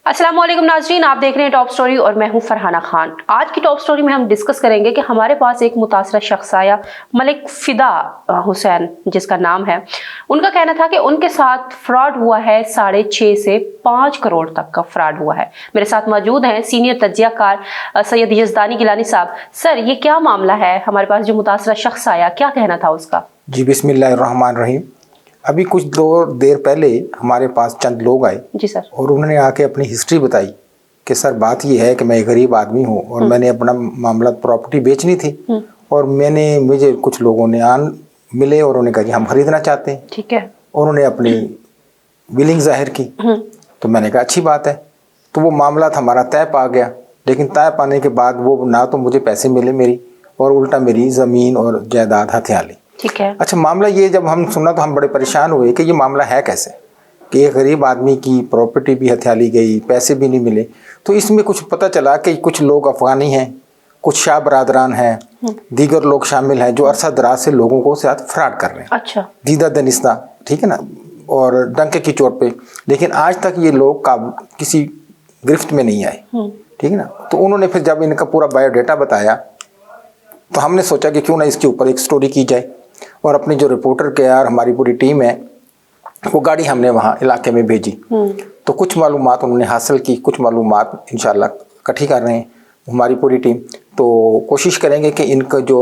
अस्सलाम वालेकुम नाज़रीन, आप देख रहे हैं टॉप स्टोरी और मैं हूं फरहाना खान। आज की टॉप स्टोरी में हम डिस्कस करेंगे कि हमारे पास एक मुतासरा शख्स आया, मलिक फ़िदा हुसैन जिसका नाम है। उनका कहना था कि उनके साथ फ्रॉड हुआ है, 6.5 से 5 करोड़ तक का फ्रॉड हुआ है। मेरे साथ मौजूद हैं सीनियर तज्ज़ियाकार सैयद यज़दानी गिलानी साहब। सर, ये क्या मामला है? हमारे पास जो मुतासरा शख्स आया, क्या कहना था उसका? जी, बिस्मिल्लाहिर्रहमानिर्रहीम। अभी कुछ देर पहले हमारे पास चंद लोग आए जी सर, और उन्होंने आके अपनी हिस्ट्री बताई कि सर बात ये है कि मैं एक गरीब आदमी हूँ और मैंने अपना मामला प्रॉपर्टी बेचनी थी और मुझे कुछ लोगों ने मिले और उन्होंने कहा जी हम खरीदना चाहते हैं। ठीक है। और उन्होंने अपनी विलिंग जाहिर की तो मैंने कहा अच्छी बात है। तो वो मामला हमारा तय पा गया, लेकिन तय पाने के बाद वो ना तो मुझे पैसे मिले मेरी और उल्टा मेरी ज़मीन और जायदाद हथिया ली। ठीक है। अच्छा, मामला ये जब हम सुना तो हम बड़े परेशान हुए कि ये मामला है कैसे कि एक गरीब आदमी की प्रॉपर्टी भी हथिया ली गई, पैसे भी नहीं मिले। तो इसमें कुछ पता चला कि कुछ लोग अफ़गानी हैं, कुछ शाह बरादरान हैं, दीगर लोग शामिल हैं जो अरसा दराज से लोगों को साथ फ्रॉड कर रहे हैं। अच्छा। दीदा दनिस्ता, ठीक है ना, और डंके की चोट पे। लेकिन आज तक ये लोग किसी गिरफ्त में नहीं आए, ठीक है ना। तो उन्होंने फिर जब इनका पूरा बायोडाटा बताया तो हमने सोचा कि क्यों ना इसके ऊपर एक स्टोरी की जाए। और अपने जो रिपोर्टर के यार हमारी पूरी टीम है वो गाड़ी हमने वहाँ इलाके में भेजी। तो कुछ मालूमात उन्होंने हासिल की, कुछ मालूमात इंशाल्लाह इकट्ठी कर रहे हैं हमारी पूरी टीम। तो कोशिश करेंगे कि इनका जो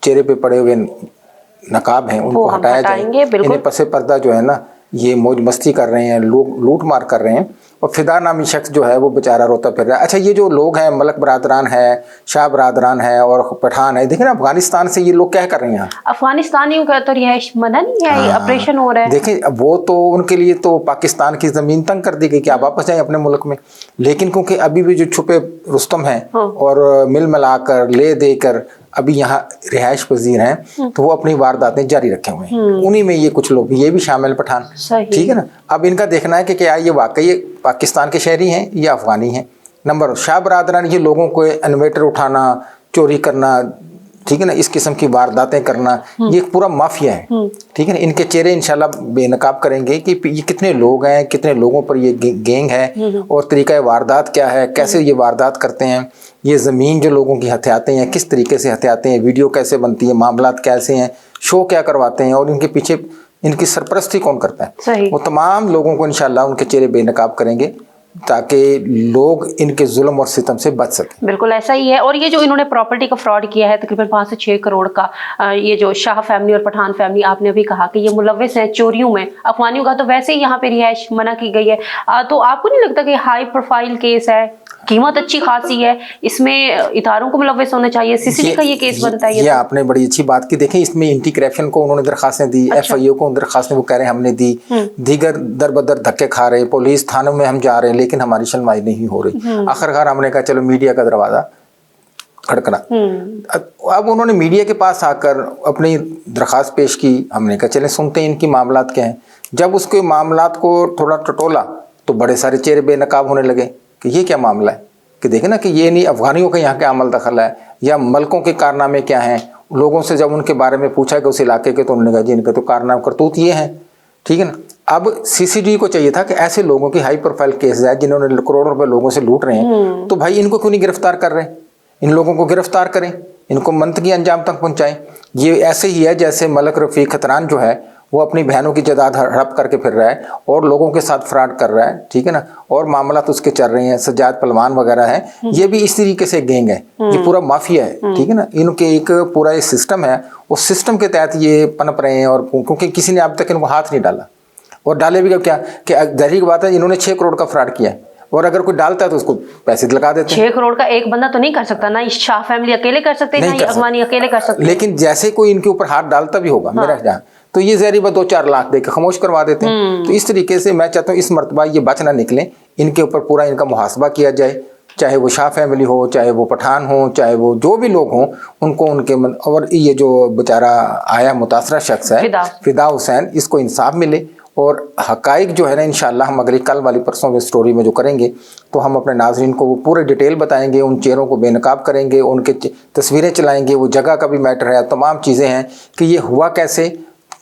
चेहरे पे पड़े हुए नकाब हैं उनको हटाया जाए। इन्हें पसे पर्दा जो है ना ये मौज मस्ती कर रहे हैं, लोग लूट मार कर रहे हैं और फ़िदा नामी शख्स जो है वो बेचारा रोता फिर रहा है। अच्छा, ये जो लोग हैं मलक बरादरान है, शाह बरादरान है और पठान है, देखिए ना अफगानिस्तान से ये लोग क्या कर रहे हैं। अफगानिस्तानियों का तो रिहाइश मना नहीं है, ऑपरेशन हो रहा है। देखिए वो तो उनके लिए तो पाकिस्तान की ज़मीन तंग कर दी गई कि आप वापस जाएं अपने मुल्क में। लेकिन क्योंकि अभी भी जो छुपे रुस्तम हैं और मिल मिलाकर ले देकर अभी यहाँ रिहाइश पजीर हैं तो वो अपनी वारदातें जारी रखे हुए हैं। उन्हीं में ये कुछ लोग, ये भी शामिल पठान, ठीक है ना। अब इनका देखना है कि क्या ये वाकई पाकिस्तान के शहरी हैं या अफगानी हैं। नंबर शाह बरादरान, ये लोगों को इन्वेटर उठाना, चोरी करना, ठीक है ना, इस किस्म की वारदातें करना, ये पूरा माफिया है, ठीक है ना। इनके चेहरे इंशाल्लाह बेनकाब करेंगे कि ये कितने लोग हैं, कितने लोगों पर ये गैंग है और तरीका वारदात क्या है, कैसे ये वारदात करते हैं, ये ज़मीन जो लोगों की हथियाते हैं किस तरीके से हथियाते हैं, वीडियो कैसे बनती है, मामलात कैसे हैं, शो क्या करवाते हैं और इनके पीछे इनकी सरपरस्ती कौन करता है। वो तमाम लोगों को इंशाल्लाह उनके चेहरे बेनकाब करेंगे ताकि लोग इनके जुल्म और सितम से बच सकें। बिल्कुल ऐसा ही है। और ये जो इन्होंने प्रॉपर्टी का फ्रॉड किया है तकरीबन 5 से 6 करोड़ का, ये जो शाह फैमिली और पठान फैमिली, आपने अभी कहा कि ये मुलव्विस हैं चोरियों में। अफगानियों का तो वैसे ही यहाँ पे रिहाइश मना की गई है। तो आपको नहीं लगता कि हाई प्रोफाइल केस है, कीमत अच्छी खासी है, इसमें इदारों को मुलव्विस होना चाहिए, सीसीडी का ये केस बनता है? ये आपने बड़ी अच्छी बात की। देखें इसमें एंटी करप्शन को उन्होंने दरखास्तें दी, FIO को दरखास्तें वो कह रहे हैं हमने दी, दीगर दर बदर धक्के खा रहे, पुलिस थानों में हम जा रहे हैं लेकिन हमारी सुनवाई नहीं हो रही। आखिरकार हमने कहा चलो मीडिया का दरवाज़ा खड़कना। अब उन्होंने मीडिया के पास आकर अपनी दरखास्त पेश की, हमने कहा चले सुनते हैं इनकी मामलात क्या हैं। जब उसके मामलात को थोड़ा टटोला तो बड़े सारे चेहरे बेनकाब होने लगे कि ये क्या मामला है, कि देखें ना कि ये नहीं अफगानियों का यहाँ क्या अमल दखल है या मलकों के कारनामे क्या हैं। लोगों से जब उनके बारे में पूछा कि उस इलाके के, तो उन्होंने कहा जी इनके तो कारनामे करतूत ये हैं, ठीक है ना। अब CCD को चाहिए था कि ऐसे लोगों की हाई प्रोफाइल केस है जिन्होंने करोड़ों रुपए लोगों से लूट रहे हैं, तो भाई इनको क्यों नहीं गिरफ्तार कर रहे हैं। इन लोगों को गिरफ्तार करें, इनको मंतकी अंजाम तक पहुँचाएँ। ये ऐसे ही है जैसे मलक रफ़ीक खतरान जो है वो अपनी बहनों की जायदाद हड़प करके फिर रहा है और लोगों के साथ फ्रॉड कर रहा है, ठीक है ना। और मामला तो उसके चल रहे हैं, सज्जाद पहलवान वगैरह है, ये भी इस तरीके से गैंग है, ये पूरा माफिया है, ठीक है ना। इनके एक पूरा ये सिस्टम है, उस सिस्टम के तहत ये पनप रहे हैं और क्योंकि किसी ने अब तक इनको हाथ नहीं डाला और डाले भी क्या कि जाहिर की बात है इन्होंने 6 करोड़ का फ्रॉड किया है और अगर कोई डालता है तो उसको पैसे लगा देते हैं। 6 करोड़ का एक बंदा तो नहीं कर सकता, ना ये शाह फैमिली अकेले कर सकते, ना ये अफगानी अकेले कर सकते। लेकिन जैसे कोई इनके ऊपर हाथ डालता भी होगा मेरा जहाँ, तो ये जहरी 2-4 लाख देकर खामोश करवा देते हैं। तो इस तरीके से मैं चाहता हूँ इस मरतबा ये बच ना निकलें, इनके ऊपर पूरा इनका मुहासबा किया जाए, चाहे वो शाह फैमिली हो, चाहे वो पठान हो, चाहे वो जो भी लोग हों, उनको उनके और ये जो बेचारा आया मुतासरा शख्स है फ़िदा हुसैन, इसको इंसाफ मिले और हकाइक जो है ना इंशाल्लाह हम अगली कल वाली परसों में स्टोरी में जो करेंगे तो हम अपने नाजरीन को वो पूरे डिटेल बताएंगे, उन चेहरों को बेनकाब करेंगे, उनके तस्वीरें चलाएंगे, वो जगह का भी मैटर है, तमाम चीज़ें हैं कि ये हुआ कैसे,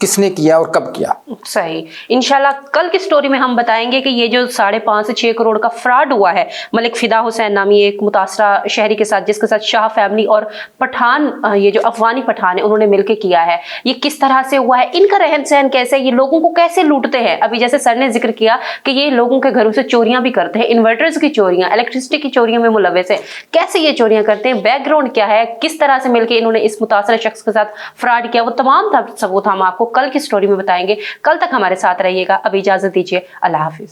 किसने किया और कब किया। सही, इंशाल्लाह कल की स्टोरी में हम बताएंगे कि ये जो 5.5 से 6 करोड़ का फ्रॉड हुआ है मलिक फिदा हुसैन नामी एक मुतासरा शहरी के साथ, जिसके साथ शाह फैमिली और पठान, ये जो अफगानी पठान है उन्होंने मिलकर किया है, ये किस तरह से हुआ है, इनका रहन सहन कैसे है, ये लोगों को कैसे लूटते हैं। अभी जैसे सर ने जिक्र किया कि ये लोगों के घरों से चोरियां भी करते हैं, इन्वर्टर्स की चोरियां, इलेक्ट्रिसिटी की चोरियों में मुलव्वस है, कैसे ये चोरियां करते हैं, बैकग्राउंड क्या है, किस तरह से मिलकर इन्होंने इस मुतासरा शख्स के साथ फ्रॉड किया, वो तमाम सबूत हम आपको कल की स्टोरी में बताएंगे। कल तक हमारे साथ रहिएगा। अभी इजाजत दीजिए, अल्लाह हाफिज।